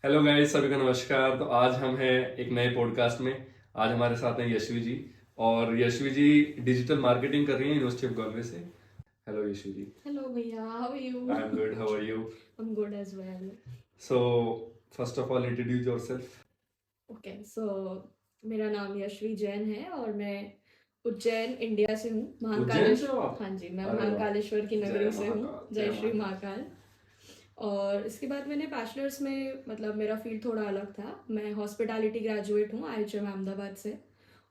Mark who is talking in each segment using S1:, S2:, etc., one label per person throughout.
S1: Hello guys, सभी को नमस्कार। तो आज हम हैं एक नए पॉडकास्ट में। आज हमारे साथ हैं यशवी जी। और यशवी जी डिजिटल मार्केटिंग कर रही हैं यूनिवर्सिटी ऑफ गॉलवे से। Hello Yashvi ji.
S2: Hello, Bhaiya. How are you?
S1: I am good, how are you?
S2: I'm good as well.
S1: So first of all introduce yourself.
S2: Okay, so मेरा नाम यशवी जैन है और मैं उज्जैन इंडिया से हूँ।
S1: उज्जैन से हो
S2: महाकालेश्वर,
S1: आप?
S2: हाँ जी, मैं
S1: अरे वाह,
S2: महाकालेश्वर की
S1: जय
S2: नगरी से हूँ।
S1: महाकाल, जय
S2: जय श्री
S1: महाकाल।
S2: महाकाल। और इसके बाद मैंने बैचलर्स में, मतलब मेरा फील्ड थोड़ा अलग था। मैं हॉस्पिटैलिटी ग्रेजुएट हूँ IHM अहमदाबाद से।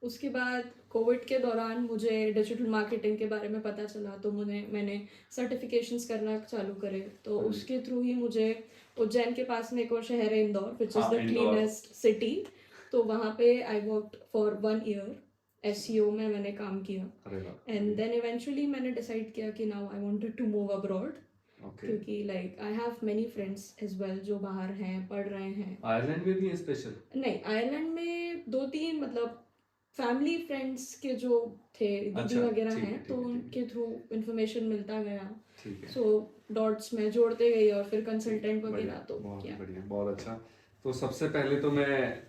S2: उसके बाद कोविड के दौरान मुझे डिजिटल मार्केटिंग के बारे में पता चला, तो मैंने सर्टिफिकेशंस करना चालू करे। तो
S1: हाँ जी।
S2: उसके थ्रू ही मुझे उज्जैन के पास में एक और शहर है इंदौर, विच इज़
S1: हाँ,
S2: द
S1: इंदौर।
S2: Cleanest city. तो वहाँ पे I worked for 1 year. SEO में मैंने काम किया।
S1: अरे वाह।
S2: एंड देन इवेंचुअली मैंने डिसाइड किया कि now I wanted to move abroad,
S1: okay.
S2: क्योंकि like I have many friends as well जो बाहर हैं, पढ़ रहे हैं।
S1: आयरलैंड में भी है स्पेशल?
S2: नहीं, आयरलैंड में 2-3 मतलब फैमिली फ्रेंड्स के जो थे, दीदी
S1: अच्छा,
S2: वगैरह
S1: ठीक है,
S2: हैं,
S1: ठीक
S2: तो
S1: है, ठीक
S2: उनके
S1: है,
S2: थ्रू इन्फॉर्मेशन मिलता गया।
S1: ठीक है।
S2: सो डॉट्स में जोड़ते गई और फिर कंसल्टेंट
S1: बढ़िया,
S2: वगैरह तो
S1: बहुत
S2: किया।
S1: बढ़िया, बहुत अच्छा। तो सबसे पहले तो मैं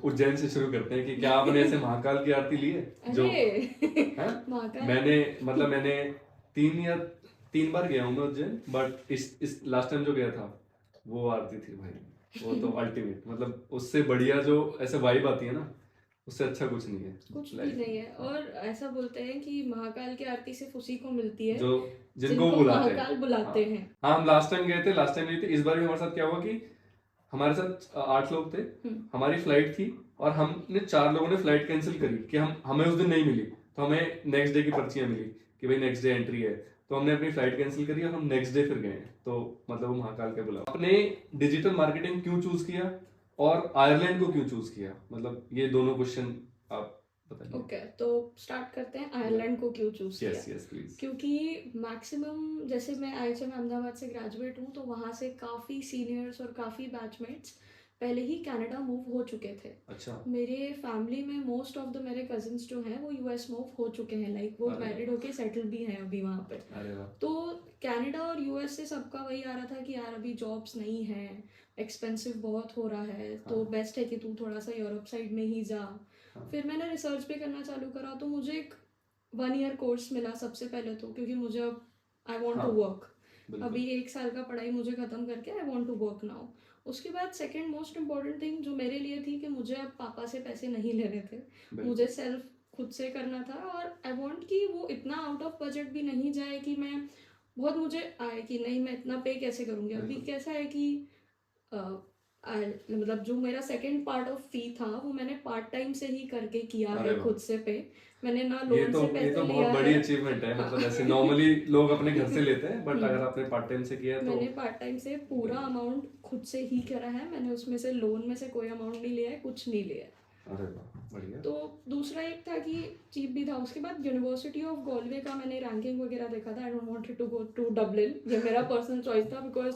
S1: उज्जैन से शुरू करते हैं कि क्या आपने ऐसे महाकाल की आरती ली है जो
S2: अरे
S1: है?
S2: महाकाल।
S1: मैंने 3 बार गया हूँ मैं उज्जैन, बट इस लास्ट टाइम जो गया था वो आरती थी भाई। वो तो अल्टीमेट, मतलब उससे बढ़िया जो ऐसे वाइब आती है ना, उससे अच्छा कुछ नहीं है
S2: कुछ भी
S1: लाइफ
S2: नहीं
S1: में।
S2: है।
S1: हाँ,
S2: और ऐसा बोलते हैं कि महाकाल की आरती सिर्फ उसी को मिलती है
S1: जो जिनको वो
S2: जिनको
S1: बुलाते हैं।
S2: महाकाल
S1: हाँ
S2: बुलाते हैं।
S1: हाँ, हम लास्ट टाइम गए थे, लास्ट टाइम नहीं थे, इस बार भी हमारे साथ क्या हुआ कि हमारे साथ 8 लोग थे। हमारी फ्लाइट थी और हमने 4 लोगों ने फ्लाइट कैंसिल करी कि हमें उस दिन नहीं मिली। तो हमें नेक्स्ट डे की पर्चियां मिली कि भाई नेक्स्ट डे एंट्री है। तो हमने अपनी फ्लाइट कैंसिल करी और हम नेक्स्ट डे फिर गए। तो मतलब वो महाकाल के बुलावा। आपने डिजिटल मार्केटिंग क्यों चूज किया और आयरलैंड को क्यों चूज किया? मतलब ये दोनों क्वेश्चन आप बताइए।
S2: ओके, तो स्टार्ट करते हैं आयरलैंड को क्यों चूज किया।
S1: Yes yes please.
S2: क्योंकि मैक्सिमम, जैसे मैं IHM अहमदाबाद से ग्रेजुएट हूँ, तो वहाँ से काफ़ी सीनियर्स और काफ़ी बैचमेट्स पहले ही कनाडा मूव हो चुके थे।
S1: अच्छा।
S2: मेरे फैमिली में मोस्ट ऑफ द मेरे कजिन्स जो हैं वो US मूव हो चुके हैं, लाइक वो
S1: अरे
S2: मैरिड होके सेटल भी हैं अभी वहाँ पे।
S1: अरे वाह।
S2: तो कनाडा और US से सबका वही आ रहा था कि यार अभी जॉब्स नहीं हैं, एक्सपेंसिव बहुत हो रहा है, तो
S1: हाँ
S2: बेस्ट है कि तू थोड़ा सा यूरोप साइड में ही जा।
S1: हाँ,
S2: फिर मैंने रिसर्च भी करना चालू करा, तो मुझे एक 1 ईयर कोर्स मिला सबसे पहले, तो क्योंकि मुझे अब आई वॉन्ट टू
S1: हाँ
S2: वर्क।
S1: बिल्कुल।
S2: अभी 1 साल का पढ़ाई मुझे ख़त्म करके I want to work now. उसके बाद सेकेंड मोस्ट इम्पॉर्टेंट थिंग जो मेरे लिए थी कि मुझे अब पापा से पैसे नहीं लेने थे,
S1: बिल्कुल।
S2: मुझे सेल्फ खुद से करना था। और आई वॉन्ट कि वो इतना आउट ऑफ बजट भी नहीं जाए कि मैं बहुत मुझे आए कि नहीं मैं इतना पे कैसे करूँगी। अभी
S1: बिल्कुल।
S2: कैसा है कि मतलब जो मेरा सेकंड पार्ट ऑफ फी था वो मैंने पार्ट टाइम से ही करके किया
S1: अरे
S2: है
S1: वाह,
S2: खुद से पे। मैंने ना
S1: ये
S2: लोन
S1: तो
S2: से
S1: ये
S2: पैसे
S1: तो बहुत
S2: लिया
S1: बड़ी
S2: है।
S1: अचीवमेंट है।
S2: हाँ
S1: मतलब ऐसे नॉर्मली लोग अपने घर से लेते हैं, बट अगर आपने पार्ट टाइम से किया है तो
S2: मैंने पार्ट टाइम से पूरा
S1: बिल्कुल।
S2: अमाउंट खुद से ही करा है। मैंने उसमें से लोन में से कोई अमाउंट नहीं लिया है, कुछ नहीं लिया है।
S1: अरे वाह, बढ़िया।
S2: तो दूसरा एक था कि चीप भी था। उसके बाद यूनिवर्सिटी ऑफ गॉलवे का मैंने रैंकिंग वगैरह देखा था। I don't wanted to go to Dublin, ये मेरा पर्सनल चॉइस था, बिकॉज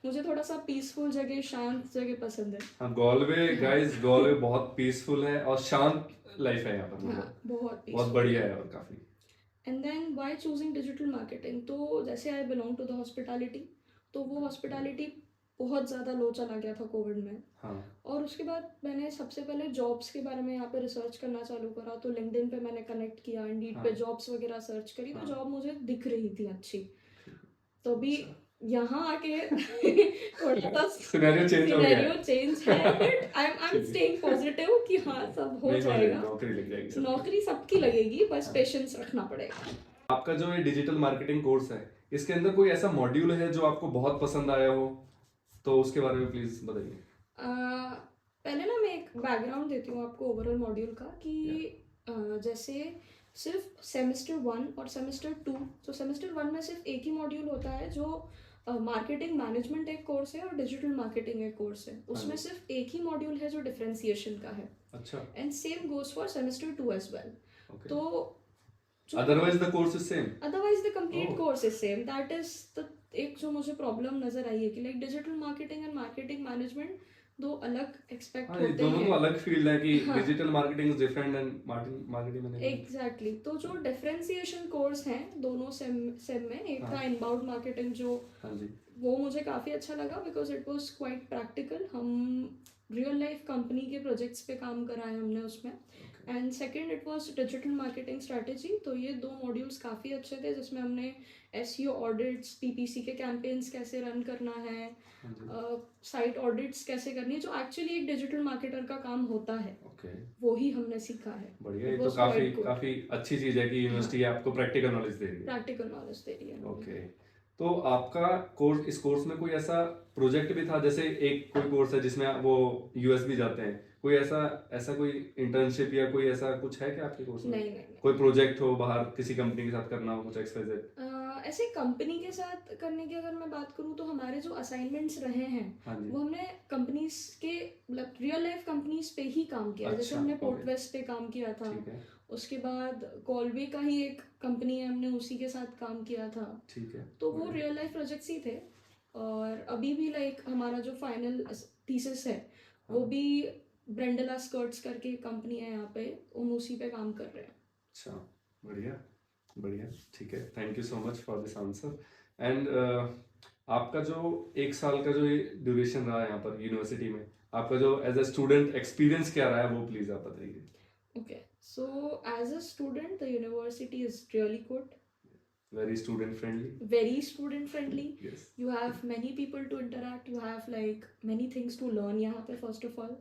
S2: मुझे थोड़ा सा पीसफुल जगह, शांत जगह पसंद है।
S1: हाँ, गॉलवे
S2: हाँ
S1: गाइस, गॉलवे बहुत पीसफुल है और शांत लाइफ है यहाँ पर।
S2: हाँ,
S1: मतलब
S2: बहुत
S1: बहुत
S2: पीसफुल।
S1: बढ़िया है और काफी।
S2: And then why choosing digital marketing, तो जैसे I belong to the hospitality, तो वो हॉस्पिटैलिटी बहुत ज़्यादा लो चला गया था कोविड में।
S1: हाँ
S2: और उसके बाद मैंने सबसे पहले जॉब्स के बारे में यहाँ पे रिसर्च करना चालू करा। तो लिंक्डइन पे मैंने कनेक्ट किया, इंडीड पे
S1: हाँ
S2: जॉब्स वगैरह सर्च करी, तो
S1: हाँ,
S2: जॉब मुझे दिख रही थी अच्छी।
S1: ठीक है।
S2: तो अभी
S1: अच्छा,
S2: यहाँ आके थोड़ा सा
S1: सिनेरियो चेंज हो गया
S2: सिनेरियो
S1: है।
S2: चेंज है, बट आई एम
S1: ठीक
S2: स्टेइंग
S1: है।
S2: पॉजिटिव कि हाँ सब हो
S1: नहीं, हो जाएगी,
S2: जाएगा।
S1: नौकरी लग जाएगी सबकी।
S2: नौकरी सबकी लगेगी, बस
S1: हाँ।
S2: पेशेंस रखना पड़ेगा।
S1: आपका जो ये डिजिटल मार्केटिंग कोर्स है, इसके अंदर कोई ऐसा मॉड्यूल है जो आपको बहुत पसंद आया हो? तो उसके बारे में प्लीज बताइए।
S2: पहले ना मैं एक बैकग्राउंड देती हूँ आपको ओवरऑल मॉड्यूल का कि
S1: या
S2: जैसे सिर्फ सेमेस्टर 1 और सेमेस्टर 2, तो सेमेस्टर 1 में सिर्फ एक ही मॉड्यूल होता है जो मार्केटिंग मैनेजमेंट एक कोर्स है और डिजिटल मार्केटिंग एक कोर्स है।
S1: हाँ
S2: उसमें
S1: जी।
S2: सिर्फ एक ही मॉड्यूल है जो डिफरेंशिएशन का है।
S1: अच्छा।
S2: And same goes for semester 2 as well.
S1: Okay.
S2: तो जो
S1: otherwise the course is same?
S2: Otherwise the complete
S1: oh.
S2: Course is same. That is the एक जो मुझे प्रॉब्लम नजर आई है कि like digital marketing and marketing management दो अलग एक्सपेक्ट
S1: हाँ, ये
S2: होते
S1: दोनों तो
S2: हैं।
S1: अलग फील्ड है कि
S2: हाँ
S1: digital marketing is different and marketing management.
S2: Exactly तो जो डिफरेंशिएशन कोर्स हैं दोनों सेम सेम में, एक था
S1: हाँ
S2: इनबाउंड मार्केटिंग जो
S1: हाँ जी।
S2: वो मुझे काफ़ी अच्छा लगा because it was quite practical. हम रियल लाइफ कंपनी के प्रोजेक्ट्स पे काम कराए हमने उसमें। And second it was digital marketing strategy. तो ये दो मॉड्यूल्स काफ़ी अच्छे थे जिसमें हमने एसईओ ऑडिट्स, पीपीसी के कैंपेन्स कैसे रन करना है,
S1: हाँ जी।
S2: साइट ऑडिट्स कैसे करनी है, जो एक्चुअली एक डिजिटल मार्केटर का काम होता है,
S1: ओके,
S2: वो ही हमने सीखा है।
S1: बढ़िया।
S2: इट
S1: ये तो
S2: वाज
S1: काफी
S2: क्वाइट गुड।
S1: काफी अच्छी चीज है कि
S2: हाँ
S1: यूनिवर्सिटी आपको प्रैक्टिकल नॉलेज दे रही है।
S2: प्रैक्टिकल नॉलेज दे रही है हमें।
S1: ओके, तो आपका कोर्स, इस कोर्स में कोई ऐसा प्रोजेक्ट भी था, जैसे एक कोई कोर्स है जिसमें वो यूएस भी जाते हैं, कोई ऐसा ऐसा कोई इंटर्नशिप या कोई ऐसा कुछ है क्या आपके कोर्स में?
S2: नहीं नहीं
S1: कोई प्रोजेक्ट हो बाहर किसी कंपनी के साथ करना हो, कुछ एक्सवाइजेड?
S2: ऐसे कंपनी के साथ करने की अगर मैं बात करूँ तो हमारे जो असाइनमेंट्स रहे हैं
S1: हाँ जी।
S2: वो हमने कंपनीज के मतलब रियल लाइफ कंपनीज पे ही काम किया। जैसे
S1: अच्छा,
S2: हमने पोर्ट
S1: ओके,
S2: वेस्ट पे काम किया था,
S1: ठीक है,
S2: उसके बाद कॉलवे का ही एक कंपनी है, हमने उसी के साथ काम किया था।
S1: ठीक है,
S2: तो वो
S1: बढ़िया।
S2: रियल लाइफ प्रोजेक्ट्स ही थे। और अभी भी लाइक हमारा जो फाइनल थीसिस है वो
S1: हाँ,
S2: भी ब्रेंडला स्कर्ट्स करके कंपनी है यहाँ पे, हम उसी पे काम कर रहे हैं।
S1: अच्छा, बढ़िया बढ़िया, ठीक है। Thank you so much for this answer. And आपका जो एक साल का जो ये ड्यूरेशन रहा है यहाँ पर यूनिवर्सिटी में, आपका जो एज अ स्टूडेंट एक्सपीरियंस क्या रहा है वो प्लीज आप बताइए।
S2: Okay, so as a student, the university is really good,
S1: very student friendly?
S2: very student friendly.
S1: Yes.
S2: You have many people to interact, you have like many things to learn यहाँ पे first of all,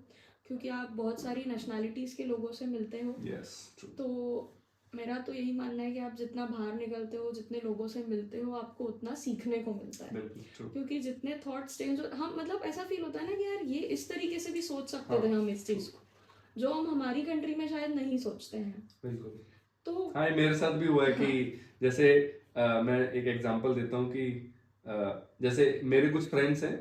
S2: क्योंकि आप बहुत सारी nationalities के लोगों से मिलते हो।
S1: Yes, true.
S2: तो मेरा तो यही मानना है कि आप जितना बाहर निकलते हो, जितने लोगों से मिलते हो, आपको उतना सीखने को मिलता है।
S1: बिल्कुल ट्रू।
S2: क्योंकि जितने थॉट्स चेंज हम मतलब ऐसा फील होता है ना कि यार ये इस तरीके से भी सोच सकते
S1: हाँ,
S2: थे हम इस चीज़ को, जो हम हमारी कंट्री में शायद नहीं सोचते हैं।
S1: बिल्कुल।
S2: तो
S1: हाँ, ये मेरे साथ भी हुआ है कि
S2: हाँ
S1: जैसे मैं एक एग्जांपल देता हूँ कि जैसे मेरे कुछ फ्रेंड्स हैं,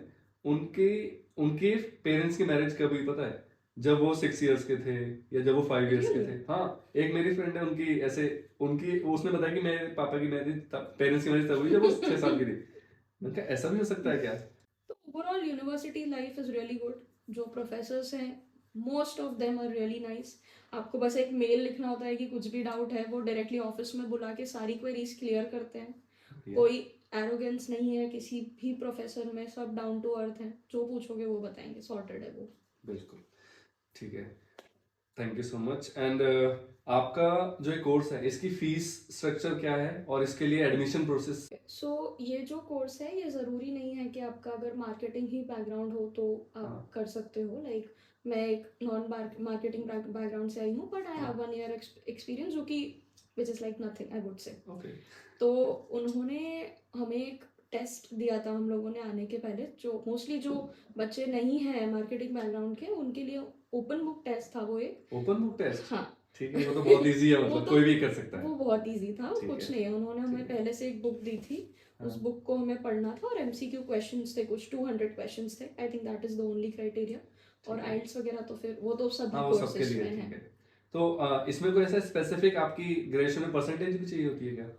S1: उनके उनके पेरेंट्स की मैरिज कब हुई पता है? जब वो 6 इयर्स के थे या जब वो 5 इयर्स के थे। हाँ, एक मेरी फ्रेंड है, उनकी ऐसे उनकी उसने बताया कि मेरे पापा की मैरिज पेरेंट्स की मैरिज तब हुई जब वो 6 साल की थी। मैंने कहा ऐसा भी हो सकता है क्या?
S2: तो overall university life is really good. जो प्रोफेसर्स हैं most of them are really nice. आपको बस एक मेल लिखना होता है कि कुछ भी डाउट है, वो डायरेक्टली ऑफिस में बुला के सारी क्वेरीज क्लियर करते हैं। कोई एरोगेंस नहीं है किसी भी प्रोफेसर में, सब डाउन टू अर्थ हैं, जो पूछोगे वो बताएंगे, सॉर्टेड है वो।
S1: बिल्कुल, ठीक है। Thank you so much. And आपका जो ये कोर्स है, इसकी फीस स्ट्रक्चर क्या है और इसके लिए एडमिशन प्रोसेस?
S2: सो ये जो कोर्स है ये ज़रूरी नहीं है कि आपका अगर मार्केटिंग ही बैकग्राउंड हो तो आप
S1: हाँ,
S2: कर सकते हो। लाइक मैं एक नॉन मार्केटिंग बैकग्राउंड से आई हूँ, बट आई हैव
S1: हाँ,
S2: 1 ईयर एक्सपीरियंस, जो कि which is like nothing I would से।
S1: ओके,
S2: तो उन्होंने हमें एक टेस्ट दिया था हम लोगों ने आने के पहले, जो मोस्टली जो बच्चे नहीं हैं मार्केटिंग बैकग्राउंड के उनके लिए ओपन बुक टेस्ट था वो एक।
S1: Open book test?
S2: हाँ
S1: ठीक है, वो तो बहुत इजी है,
S2: वो
S1: मतलब
S2: तो
S1: कोई भी कर सकता है।
S2: वो बहुत इजी था,
S1: ठीक
S2: कुछ
S1: है,
S2: नहीं है। उन्होंने हमें
S1: ठीक है,
S2: पहले से एक बुक दी थी, उस
S1: हाँ,
S2: बुक को हमें पढ़ना था और एमसीक्यू क्वेश्चंस थे, कुछ 200 क्वेश्चंस थे। I think that is the only criteria. और
S1: ठीक है।
S2: आइल्स वगैरह तो फिर वो तो सभी
S1: हाँ, वो सबके
S2: कोर्सेज
S1: लिए
S2: में
S1: ठीक
S2: है।
S1: है। तो इसमें कोई ऐसा स्पेसिफिक आपकी ग्रेजुएशन में परसेंटेज भी चाहिए होती है क्या?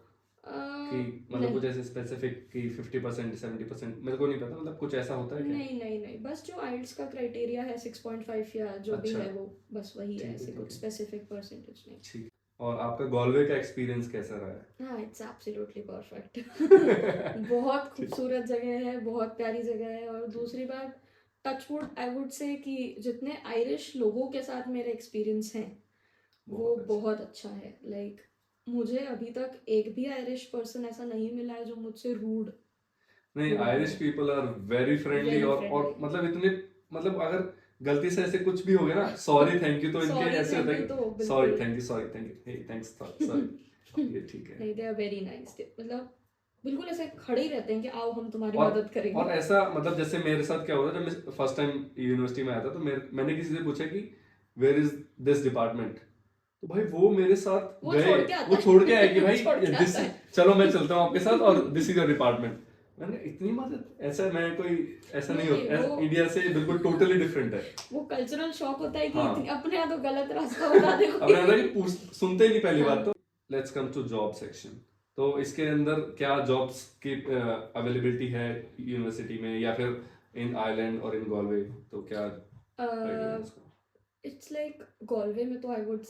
S1: कि मतलब
S2: नहीं
S1: कुछ ऐसे स्पेसिफिक कि 50% 70%, मेरे को नहीं पता, मतलब कुछ ऐसा होता है क्या?
S2: नहीं नहीं नहीं, बस जो आइल्स का क्राइटेरिया है 6.5 या जो भी
S1: अच्छा,
S2: है वो बस वही है,
S1: ठीक है,
S2: ऐसे
S1: ठीक
S2: कुछ
S1: है,
S2: स्पेसिफिक परसेंटेज नहीं।
S1: ठीक। और आपका गॉलवे का एक्सपीरियंस कैसा रहा है?
S2: हाँ इट्स एब्सोल्युटली परफेक्ट। बहुत
S1: ठीक,
S2: खूबसूरत जगह है, बहुत प्यारी जगह है। और
S1: ठीक,
S2: दूसरी बात, टचवुड आई वुड से कि जितने आयरिश लोगों के साथ मेरे एक्सपीरियंस हैं वो
S1: बहुत अच्छा।
S2: बहुत अच्छा है। लाइक मुझे अभी तक एक भी आयरिश पर्सन ऐसा नहीं मिला है जो मुझसे रूड
S1: नहीं,
S2: हुआ
S1: आयरिश
S2: हो।
S1: People are very friendly
S2: very
S1: और
S2: फ्रेंडली।
S1: मतलब इतने, मतलब अगर गलती से ऐसे कुछ भी हो गया ना, सॉरी थैंक यू, तो इनके
S2: सॉरी
S1: ऐसे होता
S2: थैंक
S1: है
S2: यू तो
S1: कि सॉरी
S2: बिल्कुल
S1: thank you, sorry thank you, hey thanks sorry, ये ठीक है।
S2: नहीं, दे आर वेरी नाइस। मतलब बिल्कुल ऐसे खड़े ही रहते हैं कि आओ हम तुम्हारी
S1: और
S2: मदद करेंगे।
S1: और ऐसा मतलब जैसे मेरे साथ क्या हुआ था, जब मैं फर्स्ट टाइम यूनिवर्सिटी में आया था, तो मैंने किसी से पूछा कि वेयर इज दिस डिपार्टमेंट, तो भाई वो मेरे साथ
S2: वो
S1: गए,
S2: छोड़ के आता
S1: वो
S2: है।
S1: छोड़ के आए कि भाई
S2: छोड़ के
S1: दिस,
S2: आता है।
S1: चलो मैं चलता हूँ आपके साथ और दिस इज योर डिपार्टमेंट। मैंने इतनी मदद, ऐसा मैं कोई ऐसा नहीं
S2: नहीं,
S1: होता,
S2: वो
S1: इंडिया से बिल्कुल टोटली डिफरेंट है।
S2: वो कल्चरल शॉक होता है कि
S1: हाँ,
S2: अपने यहाँ तो गलत रास्ता बता दे
S1: अब
S2: कोई।
S1: रहता है कि सुनते ही नहीं पहली
S2: हाँ
S1: बात। तो let's come to job section. तो इसके अंदर क्या जॉब्स की अवेलेबिलिटी है यूनिवर्सिटी में, या फिर इन आइलैंड और इन गॉलवे, तो क्या आइडिया है उसका?
S2: इट्स लाइक गॉलवे में तो आई वुड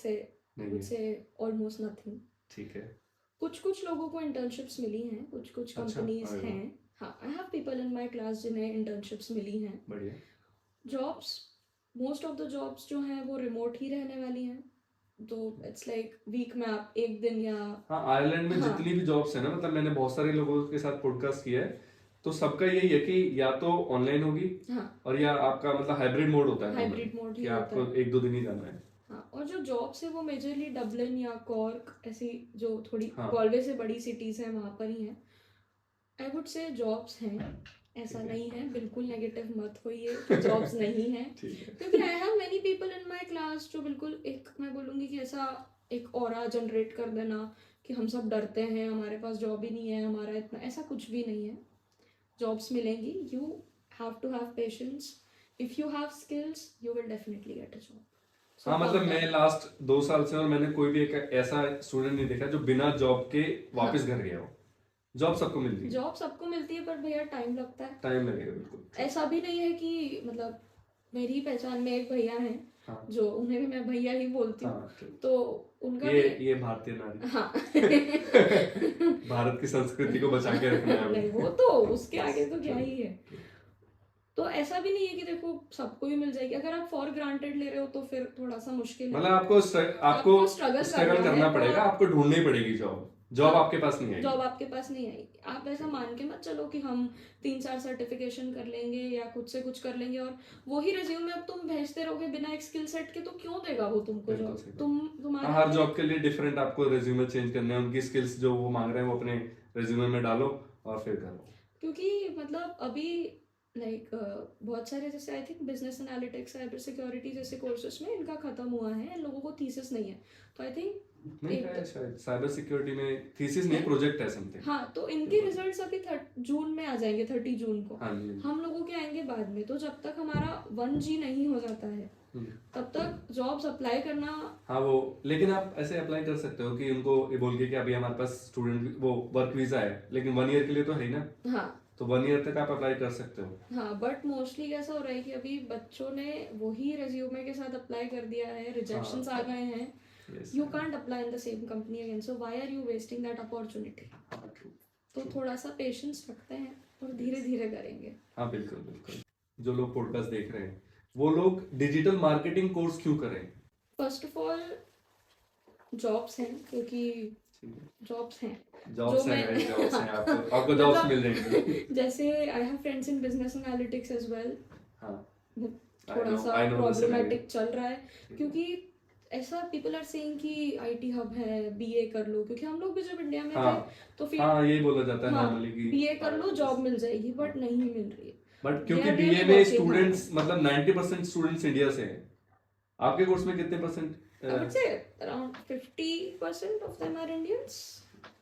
S1: नहीं है,
S2: से ऑलमोस्ट नथिंग।
S1: ठीक है।
S2: कुछ कुछ लोगों को इंटर्नशिप्स मिली हैं, कुछ कुछ
S1: अच्छा,
S2: कंपनीज
S1: अरे वाह,
S2: हैं। हाँ, I have people in my class जिन्हें इंटर्नशिप्स मिली हैं।
S1: बढ़िया।
S2: Jobs, most of the jobs जो हैं वो रिमोट ही रहने वाली हैं, तो इट्स लाइक वीक में आप एक दिन या
S1: हाँ, आयरलैंड में
S2: हाँ
S1: जितनी भी जॉब्स है ना, मतलब मैंने बहुत सारे लोगों के साथ पॉडकास्ट किया है, तो सबका यही है कि या तो ऑनलाइन होगी,
S2: हाँ
S1: और या आपका मतलब हाइब्रिड मोड होता है normally,
S2: हाइब्रिड मोड ही
S1: कि
S2: होता
S1: आपको
S2: है।
S1: 1-2 दिन ही जाना है।
S2: हाँ, और जो जॉब्स है वो मेजरली डबलिन या कॉर्क ऐसी जो थोड़ी
S1: हाँ,
S2: गॉलवे से बड़ी सिटीज़ हैं वहाँ पर ही हैं। आई वुड से जॉब्स हैं, ऐसा
S1: ठीक है,
S2: नहीं है, बिल्कुल नेगेटिव मत होइए कि जॉब्स नहीं हैं।
S1: ठीक है।
S2: क्योंकि आई have many people in my class जो बिल्कुल एक, मैं बोलूँगी कि ऐसा एक ऑरा जनरेट कर देना कि हम सब डरते हैं, हमारे पास जॉब ही नहीं है, हमारा इतना, ऐसा कुछ भी नहीं है। जॉब्स मिलेंगी, you have to have patience, if you have skills you will definitely get a job. So
S1: हाँ, मतलब
S2: काम
S1: मैं
S2: करो।
S1: लास्ट 2 साल से, और मैंने कोई भी एक ऐसा स्टूडेंट नहीं देखा जो बिना जॉब के
S2: हाँ,
S1: वापस घर गया हो। जॉब सबको मिलती है,
S2: जॉब सबको मिलती है पर भैया टाइम लगता है।
S1: टाइम लगेगा, बिल्कुल।
S2: ऐसा भी नहीं है कि मतलब, मेरी पहचान में एक भैया हैं
S1: हाँ,
S2: जो, उन्हें भी मैं भैया ही बोलती हूँ,
S1: हाँ, ठीक।
S2: तो उनका
S1: ये
S2: भी
S1: ये भारतीय नारी
S2: हाँ
S1: भारत की संस्कृति को बचा के रखना है
S2: नहीं,
S1: हमें।
S2: वो तो उसके आगे तो क्या
S1: True,
S2: ही है।
S1: true.
S2: तो ऐसा भी नहीं है कि देखो सबको ही मिल जाएगी, अगर आप फॉर ग्रांटेड ले रहे हो तो फिर थोड़ा सा मुश्किल है।
S1: मतलब आपको आपको
S2: आपको स्ट्रगल
S1: स्ट्रगल
S2: करना
S1: करना
S2: है
S1: पड़ेगा,
S2: और
S1: आपको ढूंढनी पड़ेगी जॉब। जॉब
S2: हाँ,
S1: आपके पास नहीं
S2: जॉब
S1: आएगी।
S2: आपके पास नहीं आएगी। आप ऐसा मान के मत चलो कि हम 3-4 सर्टिफिकेशन कर लेंगे या खुद से कुछ कर लेंगे और वो ही रिज्यूमे अब तुम भेजते रहोगे बिना एक स्किल सेट के, तो क्यों देगा वो तुमको
S1: बिल्कुल
S2: जॉब?
S1: सही बात।
S2: तुम
S1: हाँ,
S2: तुम्हारे
S1: हर
S2: अंदर
S1: जॉब के लिए डिफरेंट आपको रिज्यूमे चेंज करने हैं, उनकी स्किल्स जो वो मांग रहे हैं वो अपने रिज्यूमे में डालो और फिर करो।
S2: क्योंकि मतलब अभी लाइक बहुत सारे जैसे I think business analytics, cyber security जैसे कोर्सेज में इनका खत्म हुआ है, इन लोगों को थीसिस नहीं है, तो आई थिंक
S1: नहीं
S2: एक
S1: है शायद, साइबर सिक्योरिटी में थीसिस नहीं,
S2: है।
S1: प्रोजेक्ट है समथिंग।
S2: हाँ, तो इनके रिजल्ट्स अभी जून में आ जाएंगे, 30 जून को।
S1: हाँ जी, हाँ जी।
S2: हम लोगों के आएंगे बाद में, तो जब तक हमारा 1G नहीं हो जाता है
S1: हम्म।
S2: तब तक जॉब्स अप्लाई करना।
S1: हाँ, वो लेकिन आप ऐसे अप्लाई कर सकते हो कि उनको ये बोल के कि अभी हमारे पास स्टूडेंट वो वर्क वीजा है, लेकिन 1 ईयर के लिए तो है ही ना,
S2: हाँ
S1: तो 1 ईयर तक आप अप्लाई कर सकते हो।
S2: हाँ, बट मोस्टली कैसा हो रहा है कि अभी बच्चों ने वही रेज्यूमे के साथ अप्लाई कर दिया है, रिजेक्शंस आ गए हैं,
S1: yes,
S2: you can't apply in the same company again, so why are you wasting that opportunity?
S1: हाँ, ट्रू,
S2: तो थोड़ा सा पेशेंस रखते हैं और धीरे धीरे करेंगे।
S1: हाँ, बिल्कुल बिल्कुल। जो लोग पॉडकास्ट देख रहे हैं वो लोग डिजिटल मार्केटिंग कोर्स क्यों करें?
S2: फर्स्ट ऑफ ऑल जॉब्स हैं, क्योंकि जॉब्स हैं
S1: जॉब्स हैं guys, जॉब्स हैं, आपको जॉब्स मिल जाएंगे।
S2: जैसे I have friends in business analytics as well.
S1: हाँ,
S2: थोड़ा सा
S1: I know the
S2: problematic
S1: scenario।
S2: चल रहा है, क्योंकि ऐसा पीपल आर सेइंग कि आईटी हब है, बीए कर लो, क्योंकि हम लोग भी जब इंडिया में थे
S1: हाँ,
S2: तो फिर
S1: हाँ, यही बोला जाता है
S2: हाँ,
S1: नॉर्मली कि
S2: बीए कर लो जॉब मिल जाएगी, बट नहीं मिल रही है।
S1: बट
S2: They
S1: क्योंकि
S2: are
S1: बीए
S2: really
S1: में
S2: working
S1: स्टूडेंट्स
S2: hard.
S1: मतलब 90% स्टूडेंट्स इंडिया से हैं। आपके कोर्स में कितने percent?
S2: I would say around 50% of them are Indians.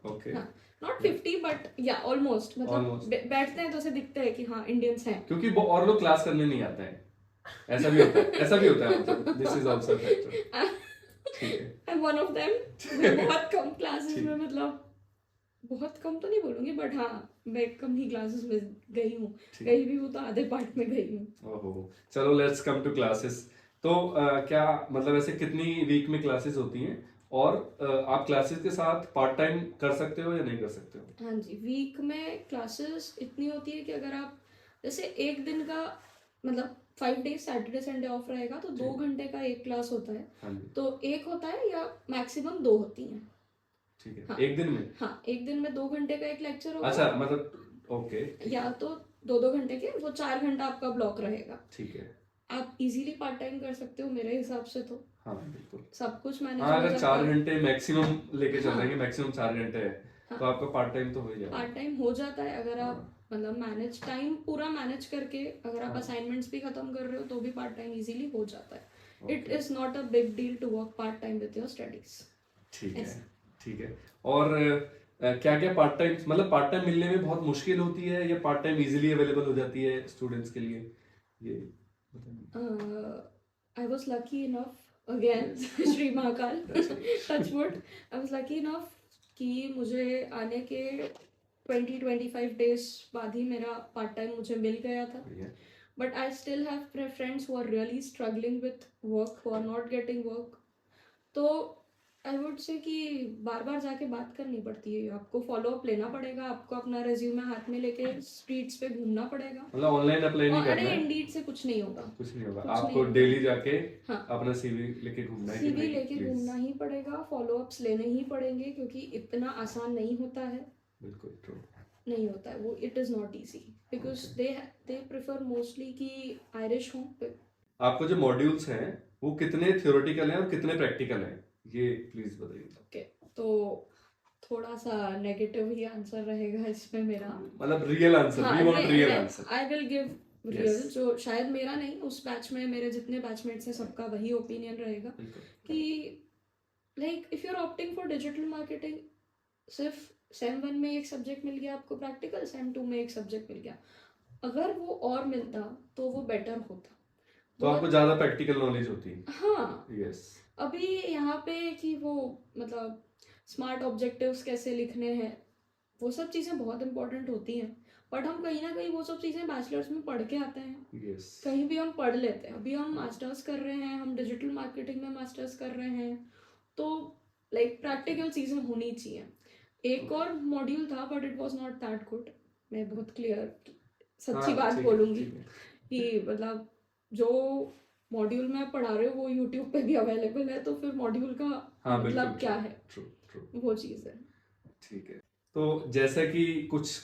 S1: Okay,
S2: हाँ, not 50 but yeah almost, मतलब
S1: Almost.
S2: बैठते हैं तो ऐसे दिखते हैं कि हाँ इंडियंस हैं।
S1: क्योंकि वो और लोग क्लास करने नहीं आते हैं, ऐसा भी होता है, ऐसा भी होता है, मतलब दिस इज आल्सो फैक्टर। ठीक है,
S2: I'm one of them. मैं बहुत कम क्लासेस
S1: ठीक।
S2: में, मतलब बहुत कम तो नहीं बोलूंगी बट हाँ मैं कम ही क्लासेस में गई हूँ,
S1: ठीक।
S2: गई भी हूँ तो आधे पार्ट में गई हूँ।
S1: ओहो, चलो लेट्स कम टू क्लासेस। तो क्या मतलब ऐसे कितनी वीक में क्लासेस होती हैं, और आप क्लासेस के साथ पार्ट टाइम कर सकते हो या नहीं कर सकते हो?
S2: हाँ जी, वीक में क्लासेस इतनी होती है कि अगर आप जैसे एक दिन का मतलब 5 डेज सैटरडे संडे ऑफ रहेगा तो 2 घंटे का एक क्लास होता है,
S1: हाँ जी,
S2: तो एक होता है या मैक्सिमम 2 होती हैं।
S1: ठीक है।
S2: हाँ,
S1: एक दिन में?
S2: हाँ, एक दिन में 2 घंटे का एक लेक्चर होगा।
S1: अच्छा, मतलब ओके,
S2: या तो 2-2 घंटे के, वो 4 घंटा आपका ब्लॉक रहेगा।
S1: ठीक है।
S2: आप इजीली पार्ट टाइम कर सकते हो मेरे हिसाब से, तो
S1: हाँ, बिल्कुल।
S2: सब कुछ मैनेज
S1: हाँ,
S2: हो
S1: अगर
S2: जाता
S1: 4
S2: है।
S1: घंटे मैक्सिमम लेके चल
S2: हाँ,
S1: रहे हैं, मैक्सिमम 4 घंटे है,
S2: हाँ,
S1: तो आपका पार्ट टाइम तो हो ही जाएगा।
S2: पार्ट टाइम हो जाता है अगर आप
S1: हाँ,
S2: मतलब मैनेज टाइम पूरा मैनेज करके, अगर आप
S1: हाँ।
S2: असाइनमेंट्स भी खत्म कर रहे हो तो भी पार्ट टाइम इजीली हो जाता है। It
S1: okay,
S2: is not a big deal to work part time with your studies.
S1: ठीक है,
S2: ऐसे।
S1: ठीक है। और क्या क्या पार्ट टाइम, मतलब पार्ट टाइम मिलने में बहुत मुश्किल होती है या पार्ट टाइम इजीली अवेलेबल हो जाती है स्टूडेंट्स के लिए, ये बताइए।
S2: I was lucky enough again Shri Mahakal
S1: That's it.
S2: Touchwood, I was lucky enough कि मुझे आने के 20-25 डेज बाद ही मेरा पार्ट टाइम मुझे मिल गया था.
S1: बढ़िया.
S2: But I still have friends who are really struggling with work, who are not getting work. तो आई वुड से कि बार बार जाके बात करनी पड़ती है. आपको फॉलो अप लेना पड़ेगा, आपको अपना रेज्यूमे हाथ में लेके स्ट्रीट्स पे घूमना पड़ेगा.
S1: मतलब ऑनलाइन अप्लाई नहीं
S2: और
S1: करना
S2: अरे
S1: है,
S2: इंडीड से कुछ नहीं होगा.
S1: कुछ नहीं होगा,
S2: कुछ नहीं
S1: आपको
S2: होगा.
S1: डेली जाके
S2: हाँ,
S1: अपना सीवी लेके घूमना है कि
S2: सीवी
S1: नहीं,
S2: लेके
S1: please.
S2: घूमना ही पड़ेगा, फॉलो अप्स लेने ही पड़ेंगे, क्योंकि इतना आसान नहीं होता है.
S1: बिल्कुल ट्रू.
S2: नहीं होता है वो. It is not easy because they prefer mostly कि आयरिश हों.
S1: आपको जो मॉड्यूल्स हैं वो कितने थ्योरेटिकल हैं और कितने प्रैक्टिकल हैं, ये प्लीज बताइए.
S2: ओके, तो थोड़ा सा नेगेटिव ही आंसर रहेगा इसमें मेरा.
S1: मतलब real answer, we want real answer.
S2: I will give real.
S1: Yes.
S2: जो शायद मेरा नहीं, उस बैच में मेरे जितने बैचमेट्स हैं सबका वही ओपिनियन रहेगा कि like if you are opting for digital marketing, सिर्फ सेम 1 में एक सब्जेक्ट मिल गया आपको प्रैक्टिकल, सेम 2 में एक सब्जेक्ट मिल गया. अगर वो और मिलता तो वो बेटर होता.
S1: तो आपको ज्यादा प्रैक्टिकल नॉलेज होती है.
S2: हाँ,
S1: यस.
S2: अभी यहाँ पे कि वो मतलब स्मार्ट ऑब्जेक्टिव्स कैसे लिखने हैं, वो सब चीज़ें बहुत इंपॉर्टेंट होती हैं. बट हम कहीं ना कहीं वो सब चीज़ें बैचलर्स में पढ़ के आते हैं.
S1: यस.
S2: कहीं भी हम पढ़ लेते हैं. अभी हम मास्टर्स कर रहे हैं, हम डिजिटल मार्केटिंग में मास्टर्स कर रहे हैं, तो लाइक प्रैक्टिकल चीज़ें होनी चाहिए. एक और मॉड्यूल था but it was not that good. मैं बहुत क्लियर सच्ची बात बोलूँगी कि मतलब जो मॉड्यूल में आप पढ़ा रहे हो वो यूट्यूब पे भी अवेलेबल है, तो फिर मॉड्यूल का मतलब क्या है, वो चीज़ है.
S1: ठीक है. तो जैसा कि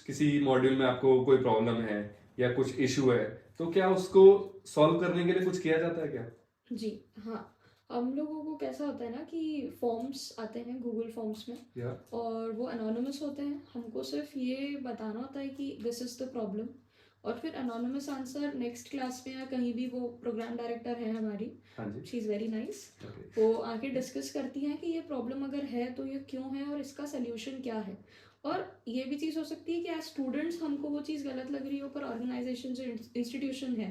S1: किसी मॉड्यूल में आपको कोई प्रॉब्लम है या कुछ इशू है, तो क्या उसको सॉल्व करने के लिए कुछ किया जाता है क्या?
S2: जी हाँ. हम लोगों को कैसा होता है ना कि फॉर्म्स आते हैं गूगल फॉर्म्स में, और वो अनोनिमस होते हैं. हमको सिर्फ ये बताना होता है कि दिस इज़ द प्रॉब्लम, और फिर अनोनिमस आंसर नेक्स्ट क्लास में या कहीं भी वो प्रोग्राम डायरेक्टर है हमारी, शी इज़ वेरी नाइस, वो आके डिस्कस करती हैं कि ये प्रॉब्लम अगर है तो ये क्यों है और इसका सल्यूशन क्या है. और ये भी चीज़ हो सकती है कि एज स्टूडेंट्स हमको वो चीज़ गलत लग रही हो, पर ऑर्गेनाइजेशन जो इंस्टीट्यूशन है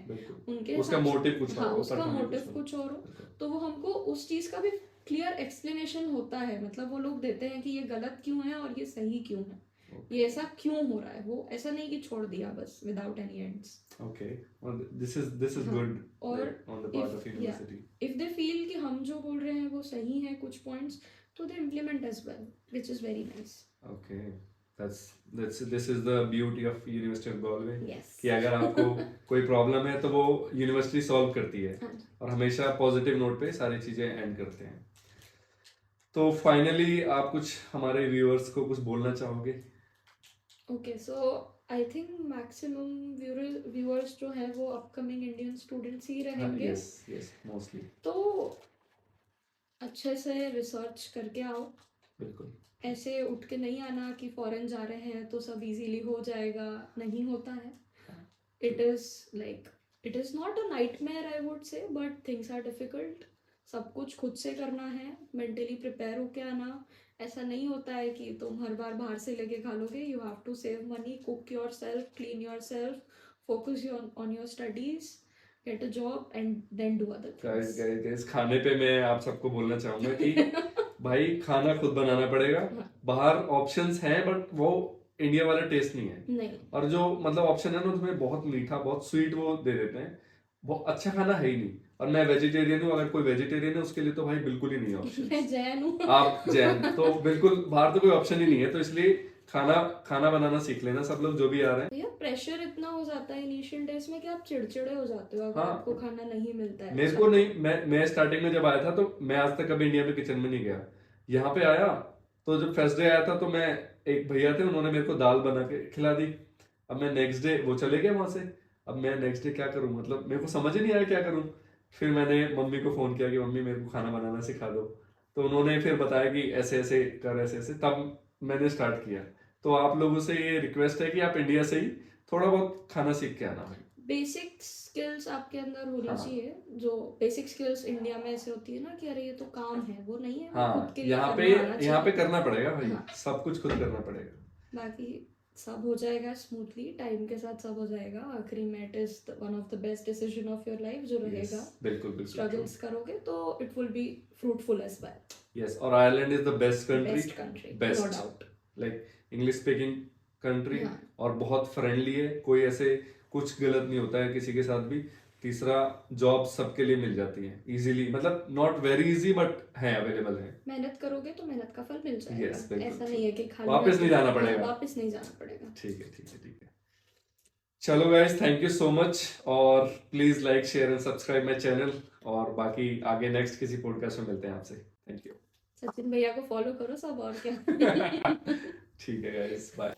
S2: उनके
S1: उसका मोटिव कुछ
S2: हाँ, उसका मोटिव कुछ और हो, तो वो हमको उस चीज़ का भी क्लियर एक्सप्लेनेशन होता है. मतलब वो लोग देते हैं कि ये गलत क्यों है और ये सही क्यों है, ये ऐसा क्यों हो रहा है. वो ऐसा नहीं कि छोड़ दिया बस without any ends.
S1: Okay, this is good.
S2: और
S1: on the part of university,
S2: if they feel कि हम जो बोल रहे हैं वो सही है कुछ पॉइंट्स, तो they implement as well, which is very nice.
S1: Okay, this is the beauty of university of Galway.
S2: Yes.
S1: कि अगर आपको कोई प्रॉब्लम है तो वो यूनिवर्सिटी सॉल्व करती है, और हमेशा पॉजिटिव नोट पे सारी चीजें एंड करते हैं. तो फाइनली आप कुछ हमारे व्यूअर्स को कुछ बोलना चाहोगे?
S2: Okay, so I think maximum viewers जो हैं वो अपकमिंग इंडियन स्टूडेंट्स ही रहेंगे.
S1: Yes, mostly.
S2: तो अच्छे से रिसर्च करके आओ.
S1: बिल्कुल.
S2: ऐसे उठ के नहीं आना कि फॉरेन जा रहे हैं तो सब इजीली हो जाएगा, नहीं होता है. It is not a nightmare I would say, but things are difficult. सब कुछ खुद से करना है, मेंटली प्रिपेयर होके आना. ऐसा नहीं होता है कि तुम हर बार बाहर से लेके खा लोगे. You have to save money, cook yourself, clean yourself, focus on your studies, get a job and then do other things.
S1: Guys, खाने पे मैं आप सबको बोलना चाहूंगा कि भाई खाना खुद बनाना पड़ेगा. बाहर ऑप्शंस हैं बट वो इंडिया वाला टेस्ट नहीं है.
S2: नहीं.
S1: और जो मतलब ऑप्शन है ना उसमें बहुत मीठा, बहुत स्वीट वो दे देते हैं. बहुत अच्छा खाना है ही नहीं. और मैं वेजिटेरियन हूँ, अगर कोई वेजिटेरियन है उसके लिए तो भाई बिल्कुल ही नहीं है ऑप्शन.
S2: मैं जैन हूँ.
S1: आप जैन, तो बिल्कुल बाहर तो कोई ऑप्शन ही नहीं है. तो इसलिए खाना बनाना सीख लेना सब लोग जो भी आ रहे हैं.
S2: भैया प्रेशर इतना हो जाता है इनिशियल डेज में कि आप चिड़चिड़े हो जाते हो अगर आपको खाना नहीं मिलता है.
S1: मेरे को नहीं, मैं स्टार्टिंग में जब आया था तो मैं आज तक कभी इंडिया में किचन में नहीं गया. यहाँ पे आया तो जब फर्स्ट डे आया था तो मैं, एक भैया थे उन्होंने मेरे को दाल बना के खिला दी. अब मैं नेक्स्ट डे, वो चले गए वहां से, अब मैं नेक्स्ट डे क्या करूं, मतलब मेरे को समझ ही नहीं आया क्या करूं. फिर मैंने मम्मी को फोन किया कि मम्मी मेरे को खाना बनाना सिखा दो. तो उन्होंने फिर बताया कि ऐसे ऐसे कर, ऐसे ऐसे, तब मैंने स्टार्ट किया. तो आप लोगों से ये रिक्वेस्ट है कि आप इंडिया से ही थोड़ा बहुत खाना सीख के आना.
S2: बेसिक स्किल्स आपके अंदर होनी चाहिए. जो बेसिक स्किल्स इंडिया में ऐसे होती है ना कि अरे ये तो काम है, वो नहीं है.
S1: हाँ, यहाँ पे करना पड़ेगा भाई. सब कुछ खुद करना पड़ेगा.
S2: बाकी सब हो जाएगा स्मूथली, टाइम के साथ सब हो जाएगा. आखिरी में it is one of the best decision of your life जो रहेगा.
S1: बिल्कुल.
S2: स्ट्रगल्स करोगे तो it will be fruitful as well.
S1: Yes, और Ireland is the best country,
S2: no doubt.
S1: Like English speaking country
S2: हाँ।
S1: और बहुत फ्रेंडली है, कोई ऐसे कुछ गलत नहीं होता है किसी के साथ भी। तीसरा, जॉब सबके लिए मिल जाती है इजीली, मतलब नॉट वेरी इजी बट है, अवेलेबल है।
S2: मेहनत करोगे तो मेहनत का फल मिल जाएगा।
S1: यस, बिल्कुल।
S2: ऐसा नहीं है कि खाली
S1: वापस
S2: बैठे-
S1: नहीं जाना
S2: हाँ,
S1: पड़ेगा।
S2: वापस नहीं जाना पड़ेगा।
S1: ठीक है, ठीक है, ठीक है। चलो guys, thank you so much, और please like, share and subscribe my channel, और बाकी आगे नेक्स्ट किसी पॉडकास्ट में मिलते हैं आपसे। Thank you.
S2: सचिन भैया को फॉलो करो सब, और क्या।
S1: ठीक है गाइस, बाय।